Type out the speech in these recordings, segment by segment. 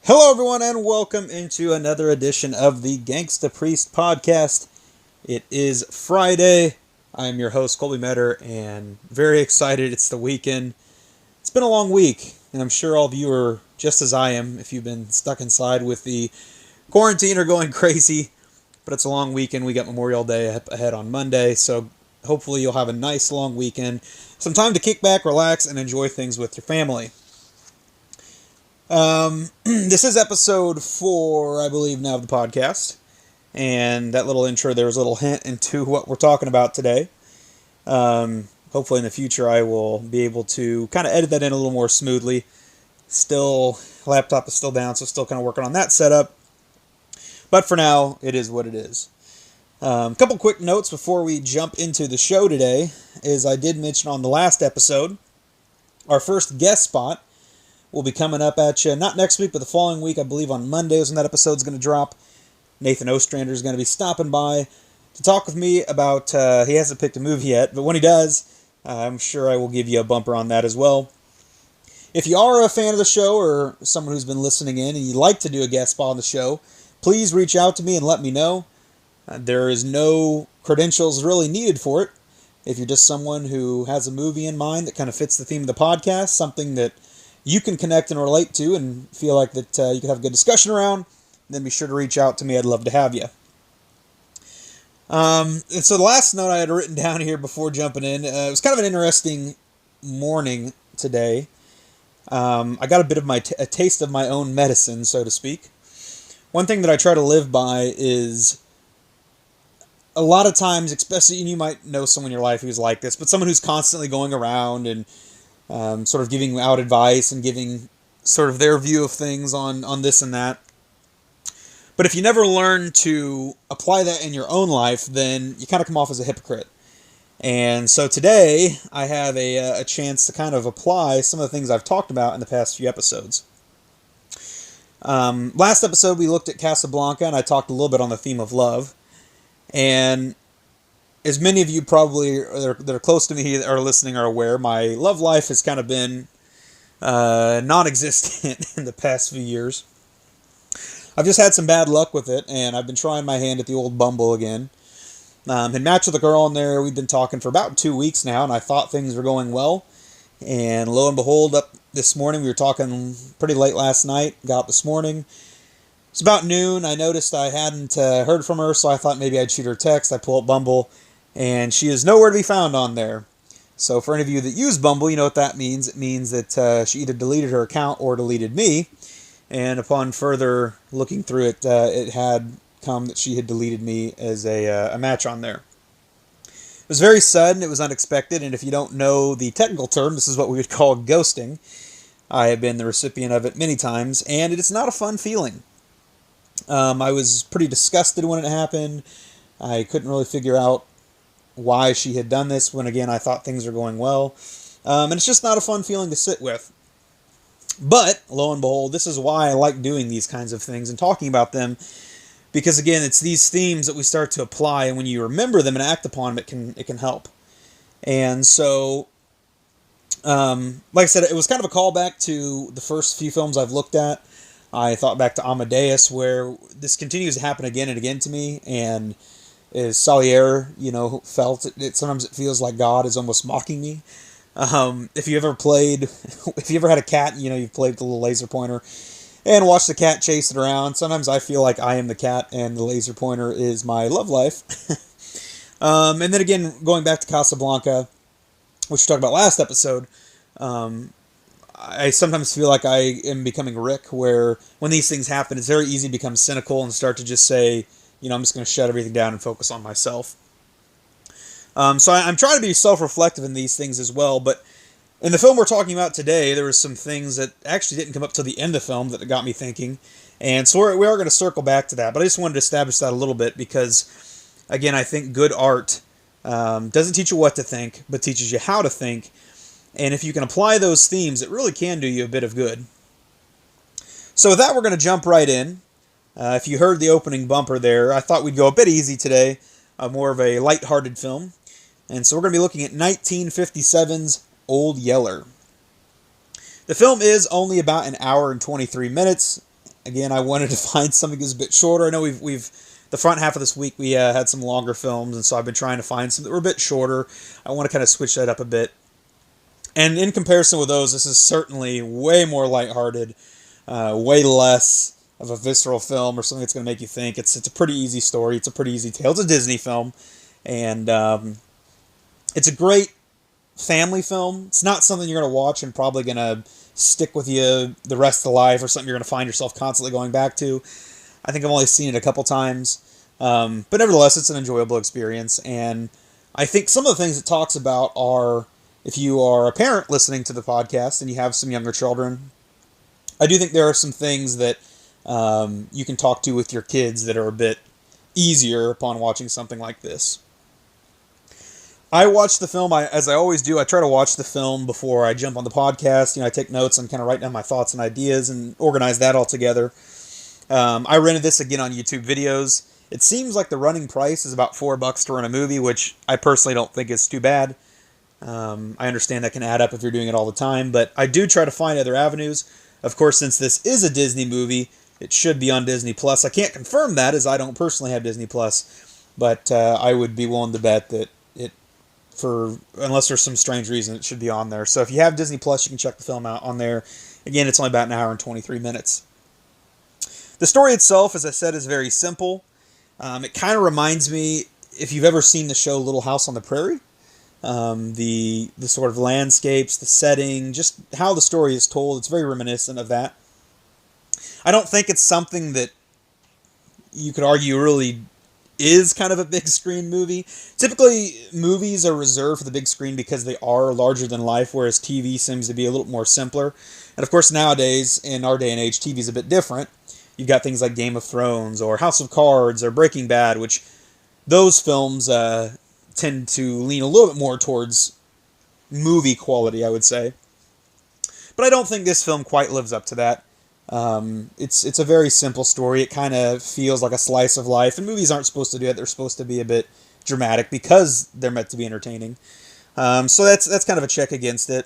Hello, everyone, and welcome into another edition of the GangstaPriest podcast. It is Friday. I am your host, Colby Metter, and very excited. It's the weekend. It's been a long week, and I'm sure all of you are just as I am if you've been stuck inside with the quarantine or going crazy. But it's a long weekend. We got Memorial Day ahead on Monday, so hopefully you'll have a nice long weekend. Some time to kick back, relax, and enjoy things with your family. This is episode 4, I believe, now of the podcast. And that little intro, there was a little hint into what we're talking about today. Hopefully in the future I will be able to kind of edit that in a little more smoothly. Still, laptop is still down, so still kind of working on that setup. But for now, it is what it is. A couple quick notes before we jump into the show today is I did mention on the last episode, our first guest spot will be coming up at you, not next week, but the following week. I believe on Monday is when that episode's going to drop. Nathan Ostrander is going to be stopping by to talk with me about, he hasn't picked a movie yet, but when he does, I'm sure I will give you a bumper on that as well. If you are a fan of the show or someone who's been listening in and you'd like to do a guest spot on the show, please reach out to me and let me know. There is no credentials really needed for it. If you're just someone who has a movie in mind that kind of fits the theme of the podcast, something that you can connect and relate to and feel like that you can have a good discussion around, then be sure to reach out to me. I'd love to have you. And so the last note I had written down here before jumping in, it was kind of an interesting morning today. I got a bit of a taste of my own medicine, so to speak. One thing that I try to live by is a lot of times, especially, and you might know someone in your life who's like this, but someone who's constantly going around and sort of giving out advice and giving sort of their view of things on this and that. But if you never learn to apply that in your own life, then you kind of come off as a hypocrite. And so today, I have a chance to kind of apply some of the things I've talked about in the past few episodes. Last episode, we looked at Casablanca, and I talked a little bit on the theme of love. And as many of you probably that are close to me that are listening are aware, my love life has kind of been non-existent in the past few years. I've just had some bad luck with it, and I've been trying my hand at the old Bumble again. Had matched with a girl in there. We've been talking for about 2 weeks now, and I thought things were going well. And lo and behold, up this morning, we were talking pretty late last night, got up this morning. It's about noon. I noticed I hadn't heard from her, so I thought maybe I'd shoot her a text. I pull up Bumble, and she is nowhere to be found on there. So for any of you that use Bumble, you know what that means. It means that she either deleted her account or deleted me. And upon further looking through it, it had come that she had deleted me as a match on there. It was very sudden. It was unexpected. And if you don't know the technical term, this is what we would call ghosting. I have been the recipient of it many times, and it is not a fun feeling. I was pretty disgusted when it happened. I couldn't really figure out why she had done this when, again, I thought things were going well. And it's just not a fun feeling to sit with. But, lo and behold, this is why I like doing these kinds of things and talking about them. Because, again, it's these themes that we start to apply, and when you remember them and act upon them, it can help. And so, like I said, it was kind of a callback to the first few films I've looked at. I thought back to Amadeus, where this continues to happen again and again to me, and as Salier, felt it, sometimes it feels like God is almost mocking me. If you ever had a cat, you've played with the little laser pointer and watched the cat chase it around. Sometimes I feel like I am the cat and the laser pointer is my love life. And then again, going back to Casablanca, which we talked about last episode, I sometimes feel like I am becoming Rick, where when these things happen, it's very easy to become cynical and start to just say, I'm just going to shut everything down and focus on myself. So I'm trying to be self-reflective in these things as well, but in the film we're talking about today, there were some things that actually didn't come up till the end of the film that got me thinking, and so we are going to circle back to that, but I just wanted to establish that a little bit because, again, I think good art doesn't teach you what to think, but teaches you how to think, and if you can apply those themes, it really can do you a bit of good. So with that, we're going to jump right in. If you heard the opening bumper there, I thought we'd go a bit easy today, more of a light-hearted film. And so we're going to be looking at 1957's Old Yeller. The film is only about an hour and 23 minutes, again, I wanted to find something that's a bit shorter. I know we've the front half of this week we had some longer films, and so I've been trying to find some that were a bit shorter. I want to kind of switch that up a bit. And in comparison with those, this is certainly way more lighthearted, way less of a visceral film or something that's going to make you think. It's a pretty easy story. It's a pretty easy tale. It's a Disney film, and it's a great family film. It's not something you're going to watch and probably going to stick with you the rest of the life, or something you're going to find yourself constantly going back to. I think I've only seen it a couple times, but nevertheless, it's an enjoyable experience. And I think some of the things it talks about are, if you are a parent listening to the podcast and you have some younger children, I do think there are some things that you can talk to with your kids that are a bit easier upon watching something like this. I watch the film, as I always do, I try to watch the film before I jump on the podcast. I take notes and kind of write down my thoughts and ideas and organize that all together. I rented this again on YouTube videos. It seems like the running price is about $4 to rent a movie, which I personally don't think is too bad. I understand that can add up if you're doing it all the time, but I do try to find other avenues. Of course, since this is a Disney movie, it should be on Disney Plus. I can't confirm that, as I don't personally have Disney Plus, but I would be willing to bet that unless there's some strange reason, it should be on there. So if you have Disney Plus, you can check the film out on there. Again, it's only about an hour and 23 minutes. The story itself, as I said, is very simple. It kind of reminds me, if you've ever seen the show Little House on the Prairie, the sort of landscapes, the setting, just how the story is told, it's very reminiscent of that. I don't think it's something that you could argue really is kind of a big screen movie. Typically, movies are reserved for the big screen because they are larger than life, whereas TV seems to be a little more simpler. And of course, nowadays, in our day and age, TV is a bit different. You've got things like Game of Thrones or House of Cards or Breaking Bad, which those films tend to lean a little bit more towards movie quality, I would say. But I don't think this film quite lives up to that. It's a very simple story. It kind of feels like a slice of life, and movies aren't supposed to do it. They're supposed to be a bit dramatic because they're meant to be entertaining. So that's kind of a check against it.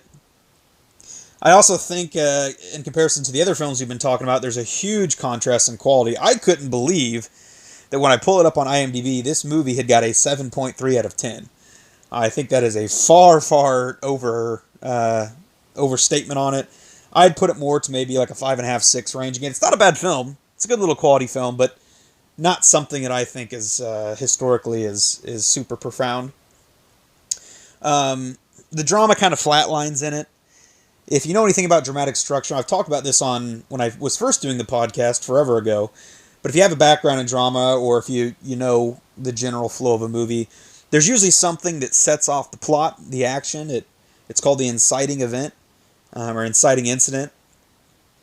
I also think, in comparison to the other films we've been talking about, there's a huge contrast in quality. I couldn't believe that when I pull it up on IMDb, this movie had got a 7.3 out of 10. I think that is a far overstatement on it. I'd put it more to maybe like a 5.5, 6 range. Again, it's not a bad film. It's a good little quality film, but not something that I think is historically is super profound. The drama kind of flatlines in it. If you know anything about dramatic structure, I've talked about this when I was first doing the podcast forever ago, but if you have a background in drama, or if you know the general flow of a movie, there's usually something that sets off the plot, the action. It's called the inciting event, or inciting incident.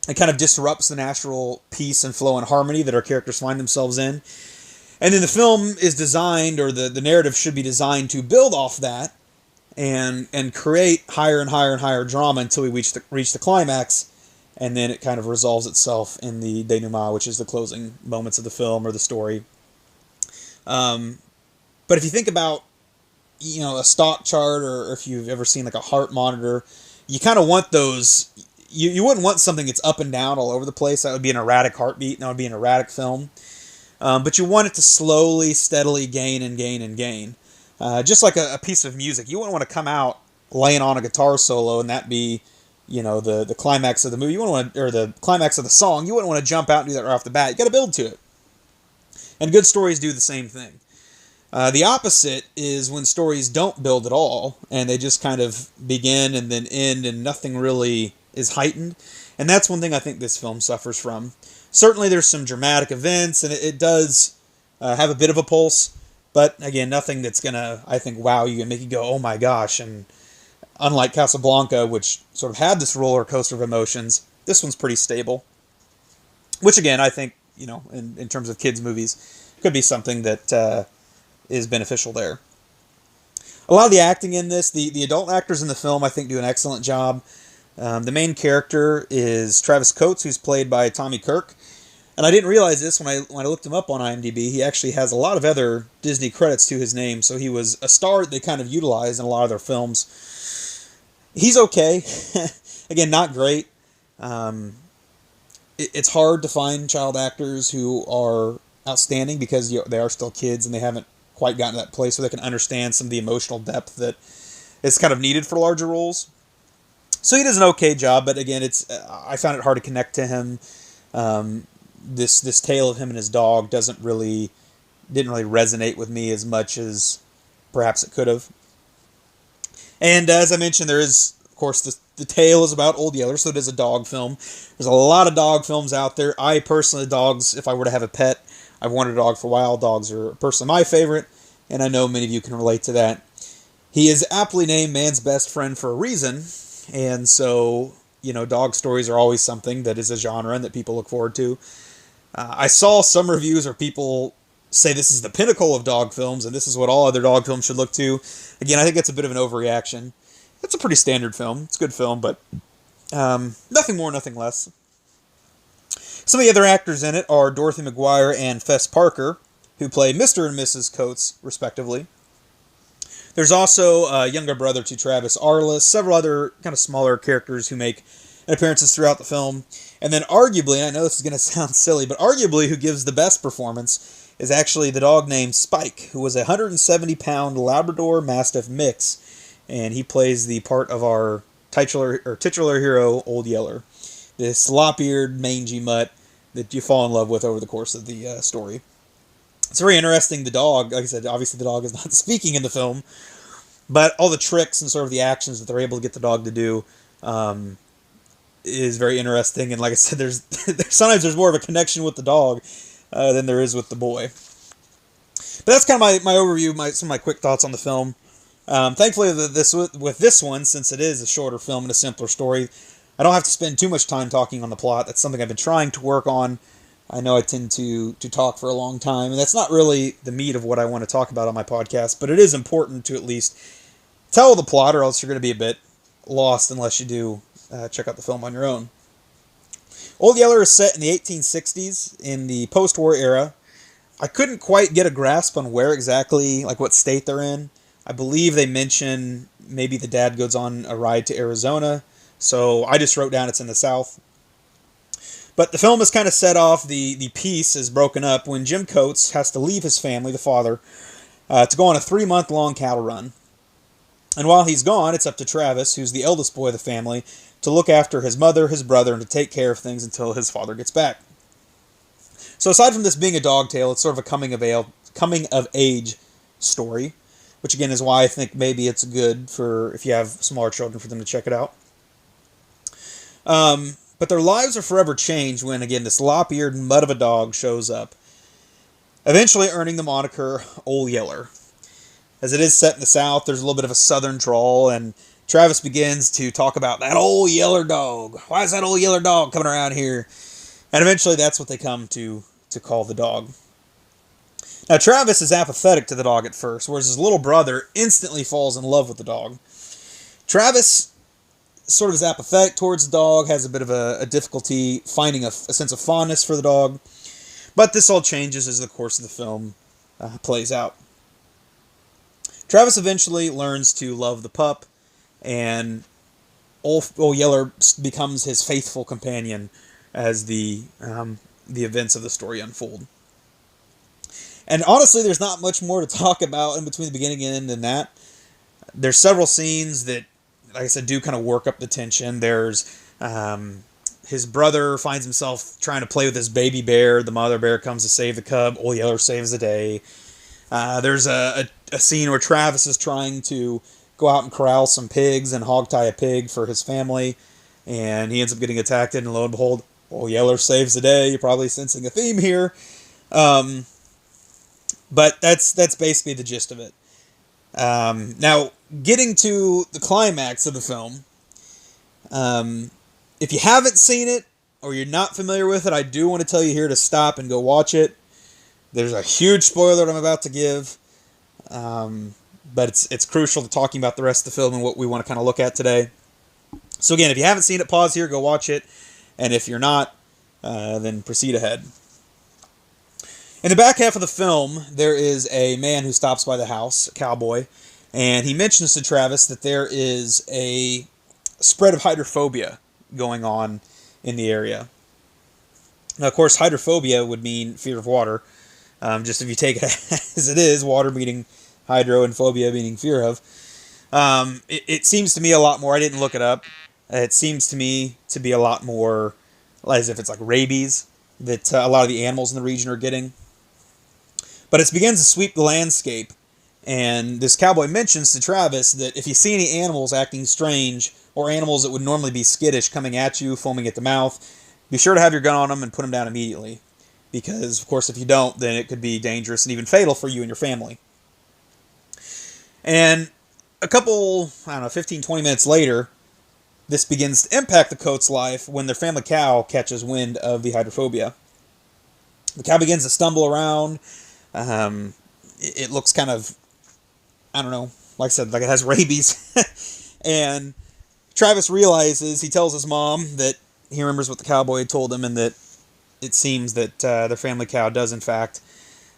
It kind of disrupts the natural peace and flow and harmony that our characters find themselves in. And then the film is designed, or the narrative should be designed to build off that and create higher and higher and higher drama until we reach the climax, and then it kind of resolves itself in the denouement, which is the closing moments of the film or the story. But if you think about, a stock chart, or if you've ever seen like a heart monitor, you kind of want those. You wouldn't want something that's up and down all over the place. That would be an erratic heartbeat, and that would be an erratic film. But you want it to slowly, steadily gain and gain and gain. Just like a piece of music. You wouldn't want to come out laying on a guitar solo and that be, the climax of the movie. Or the climax of the song. You wouldn't want to jump out and do that right off the bat. You got to build to it. And good stories do the same thing. The opposite is when stories don't build at all, and they just kind of begin and then end, and nothing really is heightened. And that's one thing I think this film suffers from. Certainly there's some dramatic events, and it does have a bit of a pulse, but again, nothing that's going to, I think, wow you and make you go, oh my gosh. And unlike Casablanca, which sort of had this roller coaster of emotions, this one's pretty stable. Which again, I think, in terms of kids' movies, could be something that is beneficial there. A lot of the acting in this, the adult actors in the film, I think, do an excellent job. The main character is Travis Coates, who's played by Tommy Kirk. And I didn't realize this when I looked him up on IMDb. He actually has a lot of other Disney credits to his name, so he was a star that they kind of utilized in a lot of their films. He's okay. Again, not great. it's hard to find child actors who are outstanding because they are still kids and they haven't quite gotten to that place where they can understand some of the emotional depth that is kind of needed for larger roles. So he does an okay job, but again, I found it hard to connect to him. This tale of him and his dog didn't really resonate with me as much as perhaps it could have. And as I mentioned, there is, of course, the tale is about Old Yeller, so it is a dog film. There's a lot of dog films out there. I personally, dogs, if I were to have a pet, I've wanted a dog for a while. Dogs are personally my favorite, and I know many of you can relate to that. He is aptly named man's best friend for a reason, and so, dog stories are always something that is a genre and that people look forward to. I saw some reviews where people say this is the pinnacle of dog films and this is what all other dog films should look to. Again, I think that's a bit of an overreaction. It's a pretty standard film. It's a good film, but nothing more, nothing less. Some of the other actors in it are Dorothy McGuire and Fess Parker, who play Mr. and Mrs. Coates, respectively. There's also a younger brother to Travis Arliss, several other kind of smaller characters who make appearances throughout the film. And then arguably, and I know this is going to sound silly, but arguably who gives the best performance is actually the dog named Spike, who was a 170-pound Labrador Mastiff mix, and he plays the part of our titular hero, Old Yeller, this lop-eared, mangy mutt that you fall in love with over the course of the story. It's very interesting. The dog, like I said, obviously the dog is not speaking in the film, but all the tricks and sort of the actions that they're able to get the dog to do is very interesting. And like I said, there's sometimes there's more of a connection with the dog than there is with the boy. But that's kind of my overview, some of my quick thoughts on the film. Thankfully, with this one, since it is a shorter film and a simpler story, I don't have to spend too much time talking on the plot. That's something I've been trying to work on. I know I tend to talk for a long time, and that's not really the meat of what I want to talk about on my podcast, but it is important to at least tell the plot, or else you're going to be a bit lost unless you do check out the film on your own. Old Yeller is set in the 1860s, in the post-war era. I couldn't quite get a grasp on where exactly, like what state they're in. I believe they mention maybe the dad goes on a ride to Arizona, so I just wrote down it's in the South. But the film is kind of set off, the piece is broken up when Jim Coates has to leave his family, the father, to go on a 3-month-long cattle run. And while he's gone, it's up to Travis, who's the eldest boy of the family, to look after his mother, his brother, and to take care of things until his father gets back. So aside from this being a dog tale, it's sort of a coming-of-age story, which again is why I think maybe it's good for, if you have smaller children, for them to check it out. But their lives are forever changed when, again, this lop-eared mud of a dog shows up, eventually earning the moniker Old Yeller. As it is set in the South, there's a little bit of a southern drawl, and Travis begins to talk about that old yeller dog. Why is that old yeller dog coming around here? And eventually that's what they come to call the dog. Now, Travis is apathetic to the dog at first, whereas his little brother instantly falls in love with the dog. Travis sort of is apathetic towards the dog, has a bit of a difficulty finding a sense of fondness for the dog, but this all changes as the course of the film plays out. Travis eventually learns to love the pup, and Old Yeller becomes his faithful companion as the events of the story unfold. And honestly, there's not much more to talk about in between the beginning and end than that. There's several scenes that, like I said, do kind of work up the tension. There's his brother finds himself trying to play with his baby bear. The mother bear comes to save the cub. Old Yeller saves the day. There's a scene where Travis is trying to go out and corral some pigs and hogtie a pig for his family, and he ends up getting attacked, and lo and behold, Old Yeller saves the day. You're probably sensing a theme here. But that's basically the gist of it. Now, getting to the climax of the film, if you haven't seen it, or you're not familiar with it, I do want to tell you here to stop and go watch it. There's a huge spoiler that I'm about to give, but it's crucial to talking about the rest of the film and what we want to kind of look at today. So again, if you haven't seen it, pause here, go watch it, and if you're not, then proceed ahead. In the back half of the film, there is a man who stops by the house, a cowboy, and he mentions to Travis that there is a spread of hydrophobia going on in the area. Now, of course, hydrophobia would mean fear of water. Just if you take it as it is, water meaning hydro and phobia meaning fear of. It seems to me a lot more. I didn't look it up. It seems to me to be a lot more as if it's like rabies that a lot of the animals in the region are getting. But it begins to sweep the landscape. And this cowboy mentions to Travis that if you see any animals acting strange or animals that would normally be skittish coming at you, foaming at the mouth, be sure to have your gun on them and put them down immediately. Because, of course, if you don't, then it could be dangerous and even fatal for you and your family. And a couple, I don't know, 15, 20 minutes later, this begins to impact the Coates' life when their family cow catches wind of the hydrophobia. The cow begins to stumble around. It looks kind of, I don't know, like I said, like it has rabies. And Travis realizes, he tells his mom that he remembers what the cowboy had told him and that it seems that their family cow does, in fact,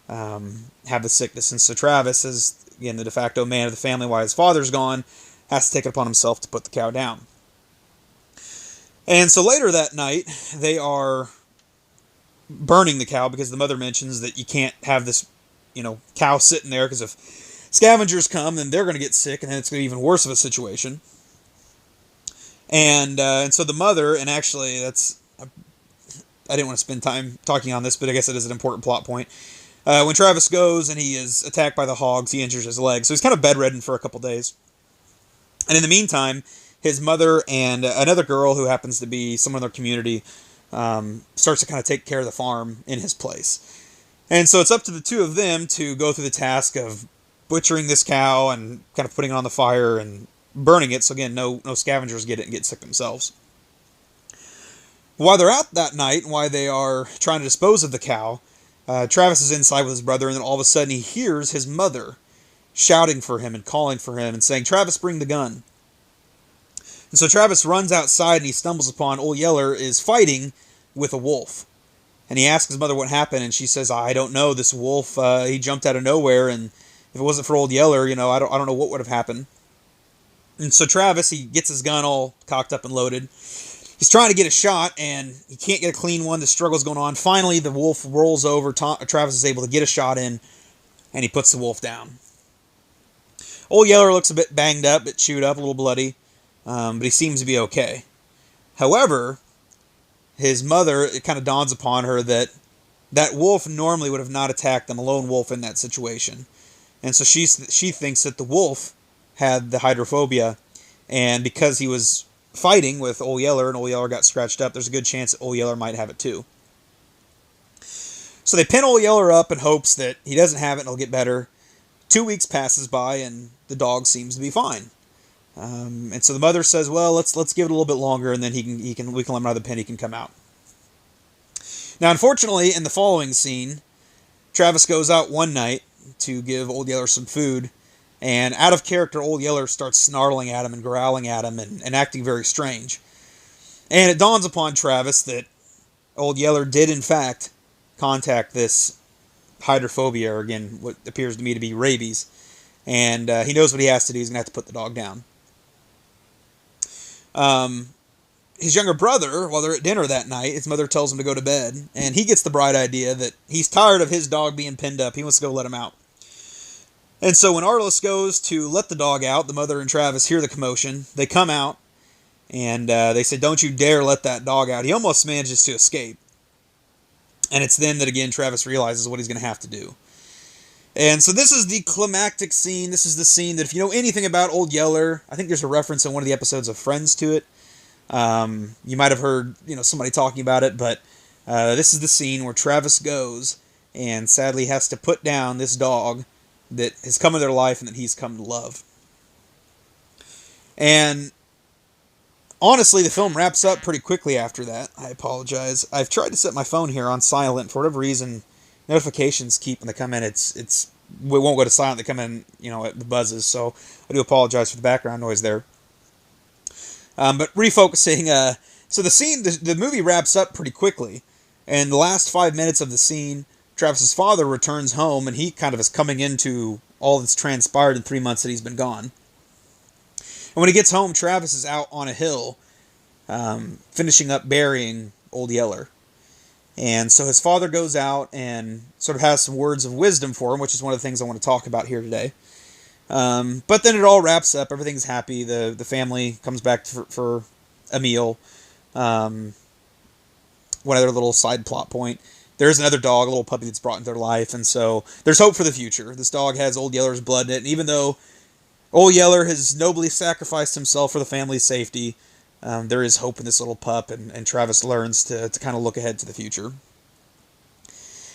have the sickness. And so Travis, is, again, the de facto man of the family while his father's gone, has to take it upon himself to put the cow down. And so later that night, they are burning the cow because the mother mentions that you can't have this, cow sitting there because if scavengers come, then they're going to get sick, and then it's going to be even worse of a situation. And so the mother, and actually I didn't want to spend time talking on this, but I guess it is an important plot point. When Travis goes and he is attacked by the hogs, he injures his leg, so he's kind of bedridden for a couple days. And in the meantime, his mother and another girl who happens to be someone in their community starts to kind of take care of the farm in his place. And so it's up to the two of them to go through the task of butchering this cow and kind of putting it on the fire and burning it. So again, no scavengers get it and get sick themselves. While they're out that night, and while they are trying to dispose of the cow, Travis is inside with his brother, and then all of a sudden he hears his mother shouting for him and calling for him and saying, "Travis, bring the gun." And so Travis runs outside and he stumbles upon Old Yeller is fighting with a wolf. And he asks his mother what happened, and she says, "I don't know. This wolf, he jumped out of nowhere, and if it wasn't for Old Yeller, I don't know what would have happened." And so Travis, he gets his gun all cocked up and loaded. He's trying to get a shot, and he can't get a clean one. The struggle's going on. Finally, the wolf rolls over. Travis is able to get a shot in, and he puts the wolf down. Old Yeller looks a bit banged up, a bit chewed up, a little bloody, but he seems to be okay. However, his mother, it kind of dawns upon her that that wolf normally would have not attacked them, a lone wolf in that situation. And so she thinks that the wolf had the hydrophobia, and because he was fighting with Old Yeller and Old Yeller got scratched up, there's a good chance that Old Yeller might have it too. So they pin Old Yeller up in hopes that he doesn't have it and it'll get better. 2 weeks passes by and the dog seems to be fine. And so the mother says, "Well, let's give it a little bit longer, and then we can let him out of the pen. He can come out." Now, unfortunately, in the following scene, Travis goes out one night to give Old Yeller some food, and out of character, Old Yeller starts snarling at him and growling at him and acting very strange. And it dawns upon Travis that Old Yeller did, in fact, contact this hydrophobia, or again, what appears to me to be rabies. And he knows what he has to do. He's going to have to put the dog down. His younger brother, while they're at dinner that night, his mother tells him to go to bed, and he gets the bright idea that he's tired of his dog being pinned up. He wants to go let him out. And so when Arliss goes to let the dog out, the mother and Travis hear the commotion. They come out, and they say, "Don't you dare let that dog out." He almost manages to escape. And it's then that, again, Travis realizes what he's going to have to do. And so this is the climactic scene. This is the scene that, if you know anything about Old Yeller, I think there's a reference in one of the episodes of Friends to it. You might have heard, somebody talking about it, but this is the scene where Travis goes and sadly has to put down this dog that has come into their life and that he's come to love. And honestly, the film wraps up pretty quickly after that. I apologize. I've tried to set my phone here on silent. For whatever reason, notifications keep, when they come in, it won't go to silent. They come in, at the buzzes. So I do apologize for the background noise there. But refocusing, so the movie wraps up pretty quickly. And the last 5 minutes of the scene, Travis's father returns home, and he kind of is coming into all that's transpired in 3 months that he's been gone. And when he gets home, Travis is out on a hill, finishing up burying Old Yeller. And so his father goes out and sort of has some words of wisdom for him, which is one of the things I want to talk about here today. But then it all wraps up. Everything's happy. The family comes back for a meal. One other little side plot point. There's another dog, a little puppy that's brought into their life, and so there's hope for the future. This dog has Old Yeller's blood in it, and even though Old Yeller has nobly sacrificed himself for the family's safety, there is hope in this little pup, and Travis learns to kind of look ahead to the future.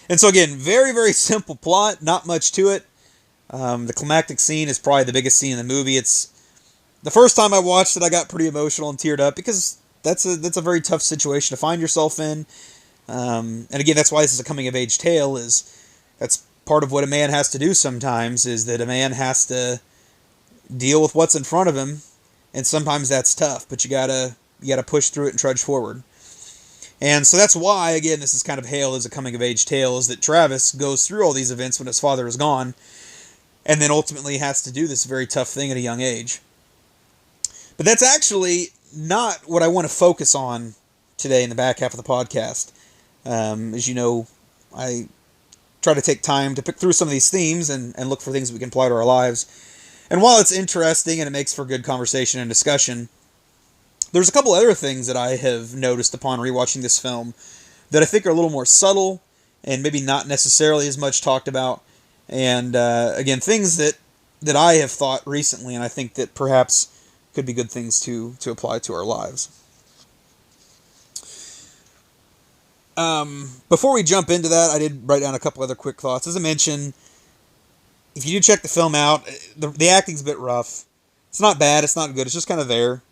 And so again, very, very simple plot, not much to it. The climactic scene is probably the biggest scene in the movie. It's the first time I watched it, I got pretty emotional and teared up because that's a very tough situation to find yourself in. And again, that's why this is a coming-of-age tale. That's part of what a man has to do sometimes, is that a man has to deal with what's in front of him, and sometimes that's tough, but you gotta push through it and trudge forward. And so that's why, again, this is kind of hailed as a coming-of-age tale, is that Travis goes through all these events when his father is gone, and then ultimately has to do this very tough thing at a young age. But that's actually not what I want to focus on today in the back half of the podcast. As you know, I try to take time to pick through some of these themes and look for things we can apply to our lives. And while it's interesting and it makes for good conversation and discussion, there's a couple other things that I have noticed upon rewatching this film that I think are a little more subtle and maybe not necessarily as much talked about. And again, things that I have thought recently, and I think that perhaps could be good things to apply to our lives. Before we jump into that, I did write down a couple other quick thoughts. As I mentioned, if you do check the film out, the acting's a bit rough. It's not bad, it's not good, it's just kind of there.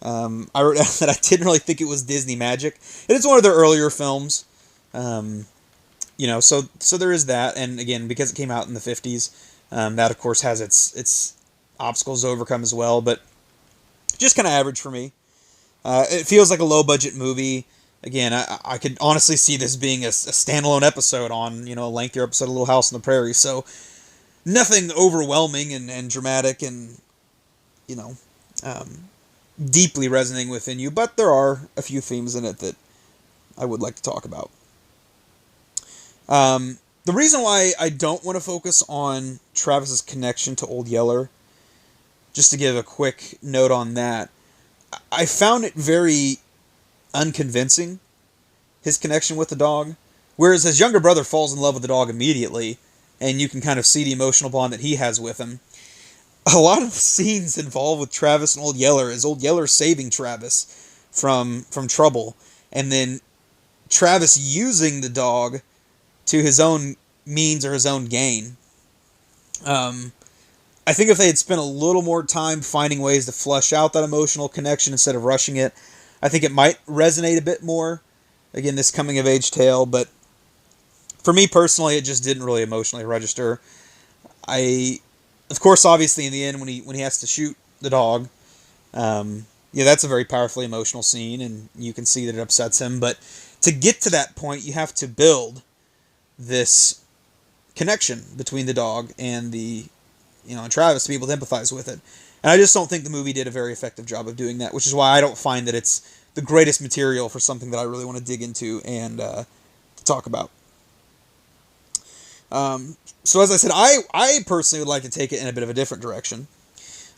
I wrote down that I didn't really think it was Disney magic. It is one of their earlier films. So there is that, and again, because it came out in the 50s, that of course has its obstacles to overcome as well, but just kind of average for me. It feels like a low-budget movie. Again, I could honestly see this being a standalone episode on, a lengthier episode of Little House on the Prairie, so nothing overwhelming and dramatic and, deeply resonating within you, but there are a few themes in it that I would like to talk about. The reason why I don't want to focus on Travis's connection to Old Yeller, just to give a quick note on that, I found it very unconvincing, his connection with the dog, whereas his younger brother falls in love with the dog immediately, and you can kind of see the emotional bond that he has with him. A lot of the scenes involved with Travis and Old Yeller is Old Yeller saving Travis from trouble, and then Travis using the dog to his own means or his own gain. I think if they had spent a little more time finding ways to flush out that emotional connection instead of rushing it, I think it might resonate a bit more. Again, this coming-of-age tale, but for me personally, it just didn't really emotionally register. Of course, obviously, in the end, when he has to shoot the dog, that's a very powerfully emotional scene, and you can see that it upsets him. But to get to that point, you have to build this connection between the dog and and Travis to be able to empathize with it. And I just don't think the movie did a very effective job of doing that, which is why I don't find that it's the greatest material for something that I really want to dig into and to talk about. So as I said, I personally would like to take it in a bit of a different direction.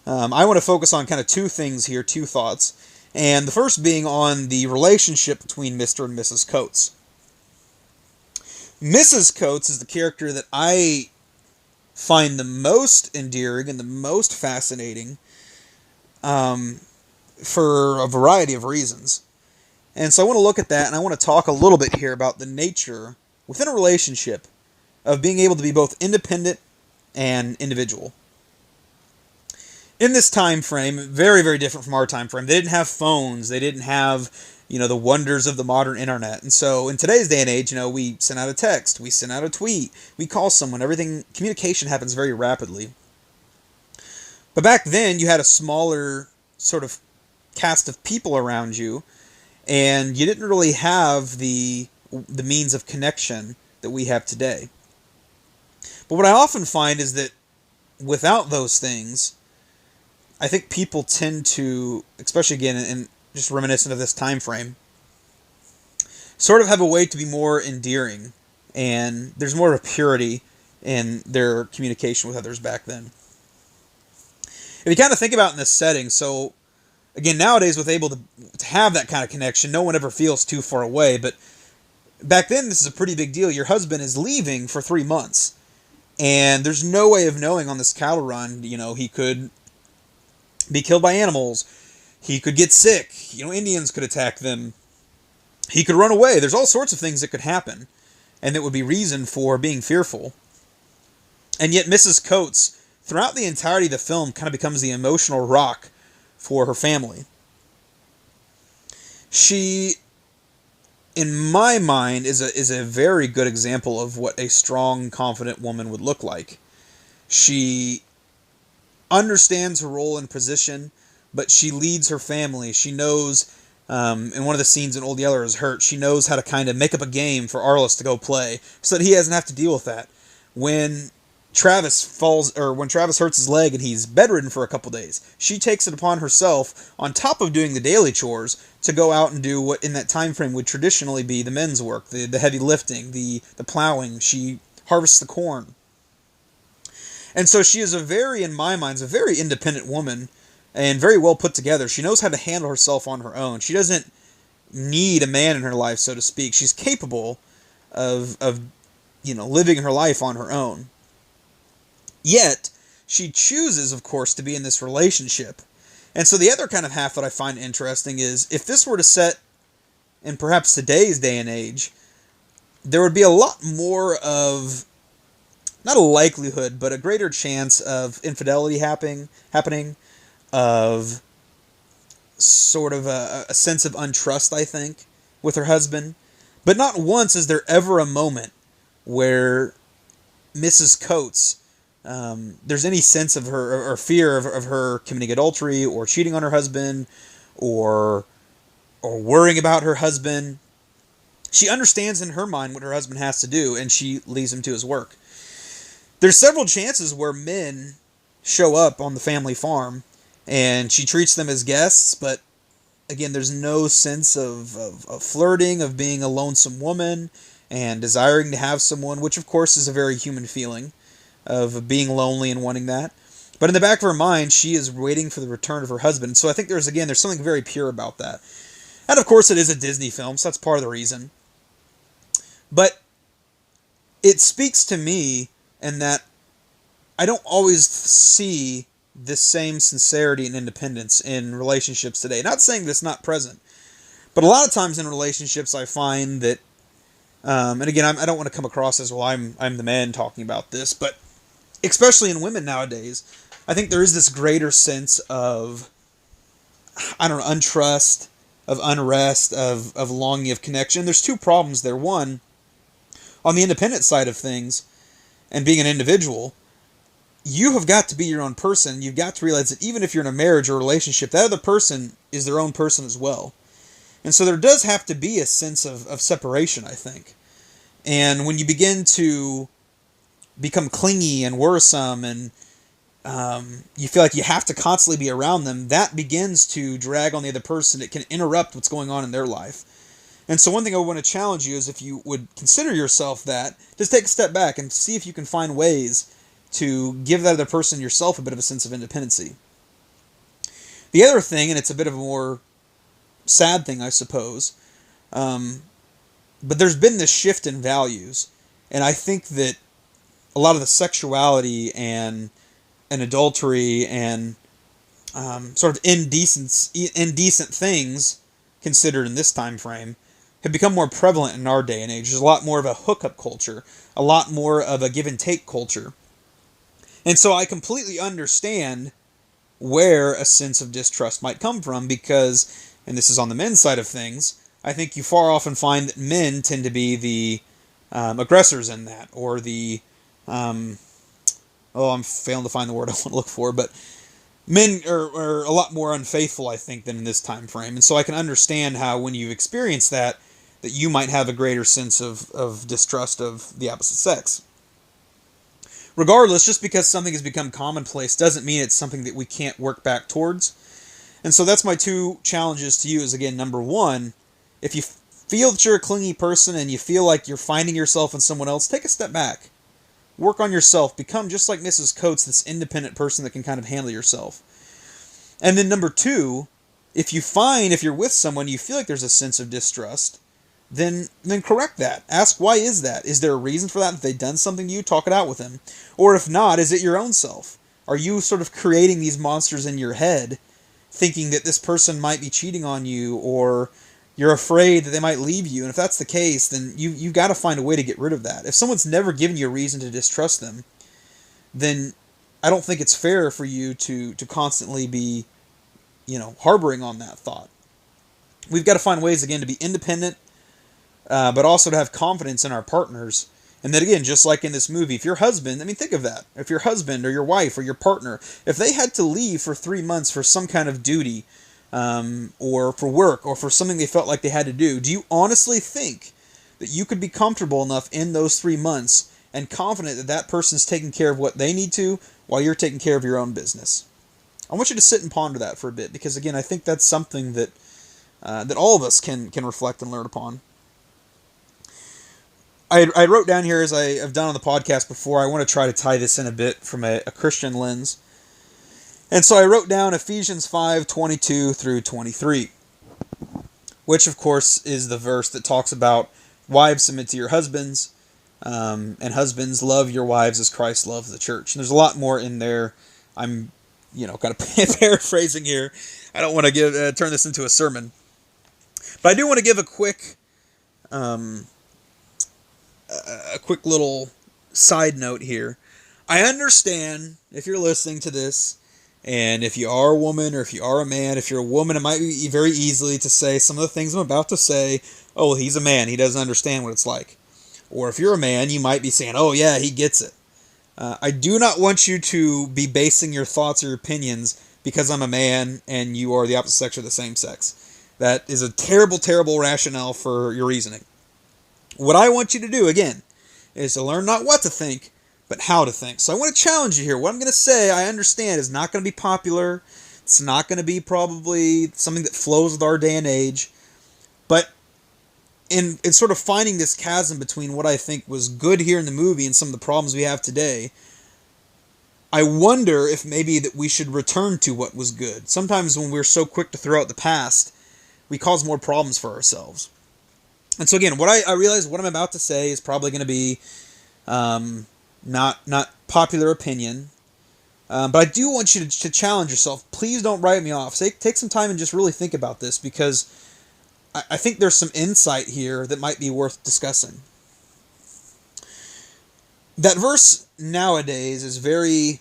I want to focus on kind of two things here, two thoughts. And the first being on the relationship between Mr. and Mrs. Coates. Mrs. Coates is the character that I find the most endearing and the most fascinating for a variety of reasons. And so I want to look at that, and I want to talk a little bit here about the nature within a relationship of being able to be both independent and individual. In this time frame, very, very different from our time frame, they didn't have phones, they didn't have, the wonders of the modern internet. And so in today's day and age, we send out a text, we send out a tweet, we call someone, communication happens very rapidly. But back then, you had a smaller sort of cast of people around you, and you didn't really have the means of connection that we have today. But what I often find is that without those things, I think people tend to, especially again in just reminiscent of this time frame, sort of have a way to be more endearing, and there's more of a purity in their communication with others back then. If you kind of think about it in this setting, so again, nowadays with able to have that kind of connection, no one ever feels too far away, but back then this is a pretty big deal. Your husband is leaving for 3 months, and there's no way of knowing on this cattle run, he could be killed by animals, he could get sick, Indians could attack them, he could run away. There's all sorts of things that could happen, and that would be reason for being fearful. And yet Mrs. Coates, throughout the entirety of the film, kind of becomes the emotional rock for her family. She, in my mind, is a very good example of what a strong, confident woman would look like. She understands her role and position, but she leads her family. She knows, in one of the scenes in Old Yeller is Hurt, she knows how to kind of make up a game for Arliss to go play so that he doesn't have to deal with that. When Travis hurts his leg and he's bedridden for a couple days, she takes it upon herself, on top of doing the daily chores, to go out and do what in that time frame would traditionally be the men's work, the heavy lifting, the plowing. She harvests the corn. And so she is in my mind, a very independent woman and very well put together. She knows how to handle herself on her own. She doesn't need a man in her life, so to speak. She's capable of living her life on her own. Yet, she chooses, of course, to be in this relationship. And so the other kind of half that I find interesting is, if this were to set in perhaps today's day and age, there would be a lot more of, not a likelihood, but a greater chance of infidelity happening, of sort of a sense of untrust, I think, with her husband. But not once is there ever a moment where Mrs. Coates, there's any sense of her, or fear of her committing adultery, or cheating on her husband, or worrying about her husband. She understands in her mind what her husband has to do, and she leaves him to his work. There's several chances where men show up on the family farm, and she treats them as guests, but again, there's no sense of flirting, of being a lonesome woman, and desiring to have someone, which of course is a very human feeling, of being lonely and wanting that. But in the back of her mind, she is waiting for the return of her husband. So I think there's something very pure about that. And of course it is a Disney film, so that's part of the reason. But it speaks to me in that I don't always see this same sincerity and independence in relationships today. Not saying that it's not present, but a lot of times in relationships I find that, and again, I don't want to come across as, well, I'm the man talking about this, but especially in women nowadays, I think there is this greater sense of, untrust, of unrest, of longing, of connection. There's two problems there. One, on the independent side of things, and being an individual, you have got to be your own person. You've got to realize that even if you're in a marriage or relationship, that other person is their own person as well. And so there does have to be a sense of separation, I think. And when you begin to become clingy and worrisome, and you feel like you have to constantly be around them, that begins to drag on the other person. It can interrupt what's going on in their life. And so one thing I want to challenge you is, if you would consider yourself that, just take a step back and see if you can find ways to give that other person, yourself, a bit of a sense of independency. The other thing, and it's a bit of a more sad thing, I suppose, but there's been this shift in values, and I think that a lot of the sexuality and adultery and sort of indecent things considered in this time frame have become more prevalent in our day and age. There's a lot more of a hookup culture, a lot more of a give and take culture. And so I completely understand where a sense of distrust might come from, because, and this is on the men's side of things, I think you far often find that men tend to be the aggressors in that, or the, I'm failing to find the word I want to look for, but men are a lot more unfaithful, I think, than in this time frame. And so I can understand how, when you've experienced that you might have a greater sense of distrust of the opposite sex. Regardless, just because something has become commonplace doesn't mean it's something that we can't work back towards. And so that's my two challenges to you is, again, number one, if you feel that you're a clingy person and you feel like you're finding yourself in someone else, take a step back. Work on yourself. Become, just like Mrs. Coates, this independent person that can kind of handle yourself. And then number two, if you're with someone, you feel like there's a sense of distrust, then correct that. Ask, why is that? Is there a reason for that? If they've done something to you, talk it out with them. Or if not, is it your own self? Are you sort of creating these monsters in your head, thinking that this person might be cheating on you, or you're afraid that they might leave you? And if that's the case, then you've got to find a way to get rid of that. If someone's never given you a reason to distrust them, then I don't think it's fair for you to constantly be, harboring on that thought. We've got to find ways, again, to be independent, but also to have confidence in our partners. And then again, just like in this movie, if your husband, think of that. If your husband or your wife or your partner, if they had to leave for 3 months for some kind of duty, or for work, or for something they felt like they had to do you honestly think that you could be comfortable enough in those 3 months and confident that that person's taking care of what they need to while you're taking care of your own business? I want you to sit and ponder that for a bit, because again, I think that's something that that all of us can reflect and learn upon. I wrote down here, as I've done on the podcast before, I want to try to tie this in a bit from a Christian lens. And so I wrote down Ephesians 5:22 through 23, which of course is the verse that talks about wives, submit to your husbands, and husbands, love your wives as Christ loves the church. And there's a lot more in there. I'm, kind of paraphrasing here. I don't want to turn this into a sermon, but I do want to give a quick little side note here. I understand if you're listening to this, and if you are a woman or if you are a man, if you're a woman, it might be very easily to say some of the things I'm about to say, oh, well, he's a man, he doesn't understand what it's like. Or if you're a man, you might be saying, oh yeah, he gets it. I do not want you to be basing your thoughts or your opinions because I'm a man and you are the opposite sex or the same sex. That is a terrible, terrible rationale for your reasoning. What I want you to do, again, is to learn not what to think, but how to think. So I want to challenge you here. What I'm going to say, I understand, is not going to be popular. It's not going to be probably something that flows with our day and age. But in sort of finding this chasm between what I think was good here in the movie and some of the problems we have today, I wonder if maybe that we should return to what was good. Sometimes when we're so quick to throw out the past, we cause more problems for ourselves. And so again, what I realize what I'm about to say is probably going to be not popular opinion, but I do want you to challenge yourself. Please don't write me off. Take some time and just really think about this, because I think there's some insight here that might be worth discussing. That verse nowadays is very,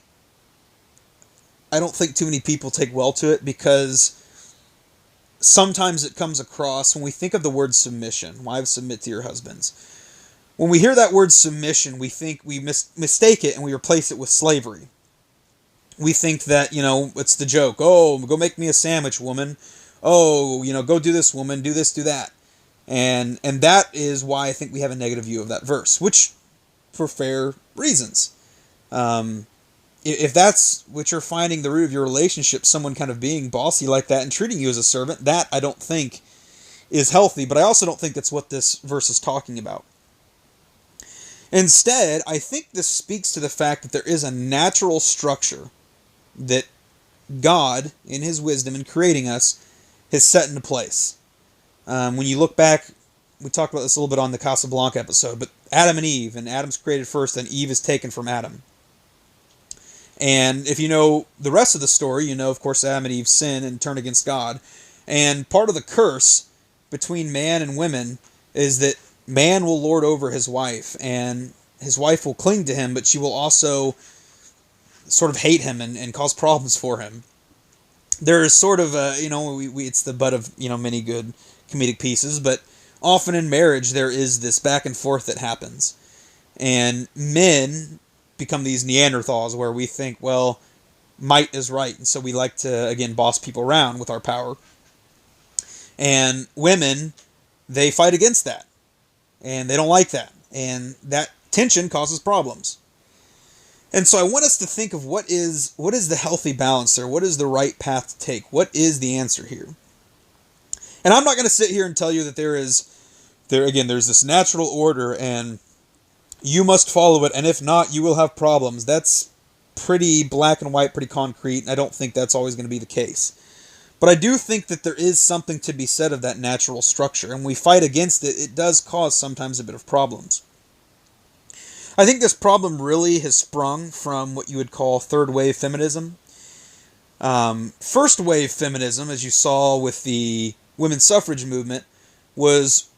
I don't think too many people take well to it, because sometimes it comes across, when we think of the word submission, wives, submit to your husbands. When we hear that word submission, we think we mistake it and we replace it with slavery. We think that, it's the joke. Oh, go make me a sandwich, woman. Oh, go do this, woman. Do this, do that. And that is why I think we have a negative view of that verse, which, for fair reasons. If that's what you're finding the root of your relationship, someone kind of being bossy like that and treating you as a servant, that I don't think is healthy. But I also don't think that's what this verse is talking about. Instead, I think this speaks to the fact that there is a natural structure that God, in His wisdom in creating us, has set into place. When you look back, we talked about this a little bit on the Casablanca episode, but Adam and Eve, and Adam's created first, then Eve is taken from Adam. And if you know the rest of the story, of course, Adam and Eve sin and turn against God. And part of the curse between man and women is that man will lord over his wife, and his wife will cling to him, but she will also sort of hate him and cause problems for him. There is sort of it's the butt of, many good comedic pieces, but often in marriage there is this back and forth that happens. And men become these Neanderthals where we think, well, might is right, and so we like to, again, boss people around with our power. And women, they fight against that. And they don't like that. And that tension causes problems. And so I want us to think of what is the healthy balance there? What is the right path to take? What is the answer here? And I'm not going to sit here and tell you that there is There's this natural order, and you must follow it, and if not, you will have problems. That's pretty black and white, pretty concrete, and I don't think that's always going to be the case. But I do think that there is something to be said of that natural structure, and when we fight against it, it does cause sometimes a bit of problems. I think this problem really has sprung from what you would call third wave feminism. First wave feminism, as you saw with the women's suffrage movement, was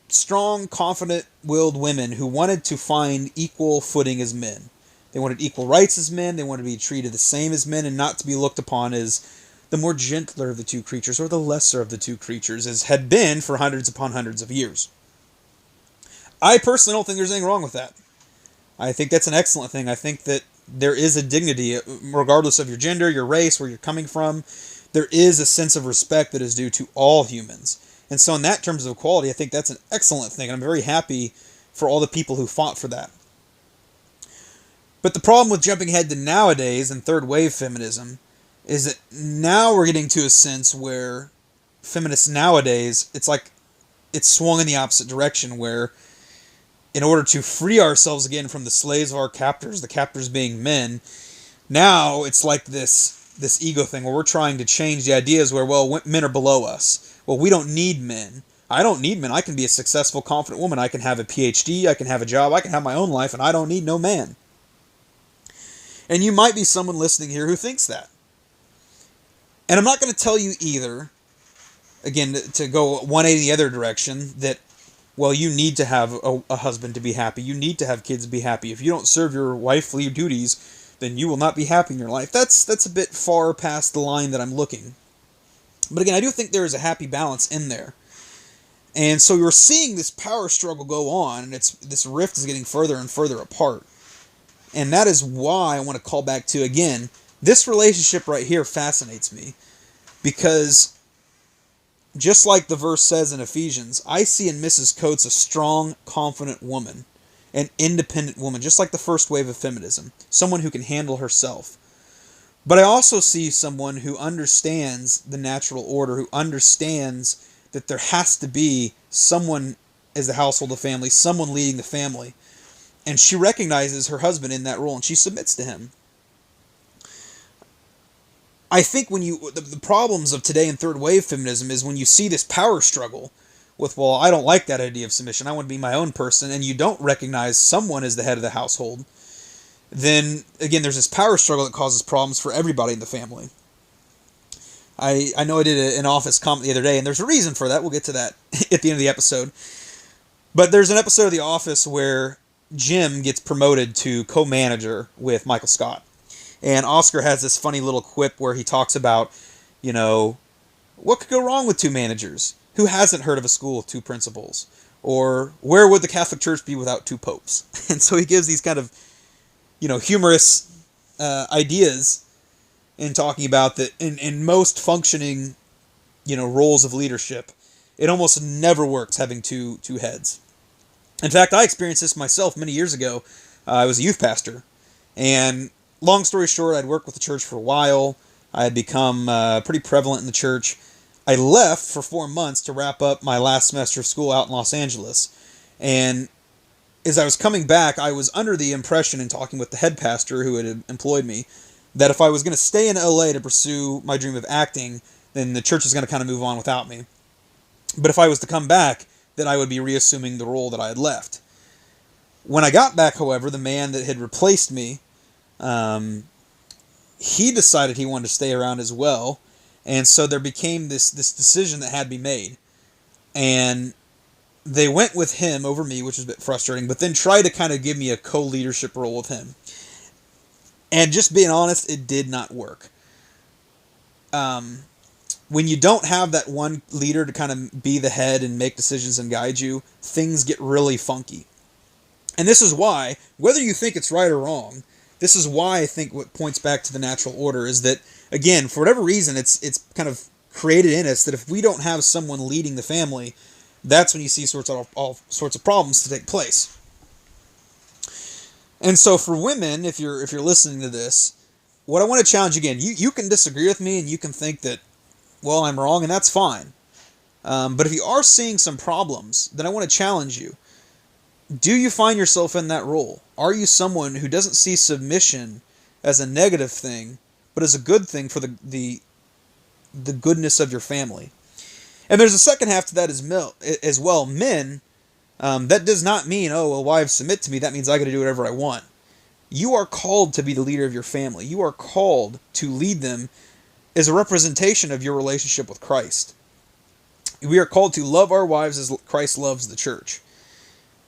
strong, confident-willed women who wanted to find equal footing as men. They wanted equal rights as men, they wanted to be treated the same as men, and not to be looked upon as the more gentler of the two creatures, or the lesser of the two creatures, as had been for hundreds upon hundreds of years. I personally don't think there's anything wrong with that. I think that's an excellent thing. I think that there is a dignity, regardless of your gender, your race, where you're coming from. There is a sense of respect that is due to all humans. And so in that terms of equality, I think that's an excellent thing. And I'm very happy for all the people who fought for that. But the problem with jumping ahead to nowadays and third wave feminism is that now we're getting to a sense where feminists nowadays, it's like it's swung in the opposite direction, where in order to free ourselves again from the slaves of our captors, the captors being men, now it's like this ego thing where we're trying to change the ideas where, well, men are below us. Well, we don't need men. I don't need men. I can be a successful, confident woman. I can have a PhD. I can have a job. I can have my own life, and I don't need no man. And you might be someone listening here who thinks that. And I'm not going to tell you either, again, to go 180 the other direction, that, well, you need to have a husband to be happy. You need to have kids to be happy. If you don't serve your wifely duties, then you will not be happy in your life. That's a bit far past the line that I'm looking. But again, I do think there is a happy balance in there. And so you're seeing this power struggle go on, and this rift is getting further and further apart. And that is why I want to call back to, again, this relationship right here fascinates me. Because just like the verse says in Ephesians, I see in Mrs. Coates a strong, confident woman, an independent woman, just like the first wave of feminism, someone who can handle herself. But I also see someone who understands the natural order, who understands that there has to be someone as the household of family, someone leading the family. And she recognizes her husband in that role, and she submits to him. I think when the problems of today in third wave feminism is when you see this power struggle with, well, I don't like that idea of submission, I want to be my own person, and you don't recognize someone as the head of the household, then, again, there's this power struggle that causes problems for everybody in the family. I know I did an office comment the other day, and there's a reason for that. We'll get to that at the end of the episode. But there's an episode of The Office where Jim gets promoted to co-manager with Michael Scott. And Oscar has this funny little quip where he talks about, what could go wrong with two managers? Who hasn't heard of a school with two principals? Or where would the Catholic Church be without two popes? And so he gives these kind of, humorous ideas in talking about that in most functioning, roles of leadership, it almost never works having two heads. In fact, I experienced this myself many years ago. I was a youth pastor, and long story short, I'd worked with the church for a while. I had become pretty prevalent in the church. I left for 4 months to wrap up my last semester of school out in Los Angeles. And as I was coming back, I was under the impression, in talking with the head pastor who had employed me, that if I was going to stay in LA to pursue my dream of acting, then the church was going to kind of move on without me. But if I was to come back, then I would be reassuming the role that I had left. When I got back, however, the man that had replaced me, he decided he wanted to stay around as well. And so there became this decision that had to be made. And they went with him over me, which was a bit frustrating, but then tried to kind of give me a co-leadership role with him. And just being honest, it did not work. When you don't have that one leader to kind of be the head and make decisions and guide you, things get really funky. And this is why, whether you think it's right or wrong, this is why I think what points back to the natural order is that, again, for whatever reason, it's kind of created in us that if we don't have someone leading the family, that's when you see all sorts of problems to take place. And so for women, if you're listening to this, what I want to challenge again, you can disagree with me and you can think that, well, I'm wrong, and that's fine. But if you are seeing some problems, then I want to challenge you. Do you find yourself in that role? Are you someone who doesn't see submission as a negative thing, but as a good thing for the goodness of your family? And there's a second half to that as well. Men, that does not mean, oh, well, wives submit to me. That means I got to do whatever I want. You are called to be the leader of your family. You are called to lead them as a representation of your relationship with Christ. We are called to love our wives as Christ loves the church.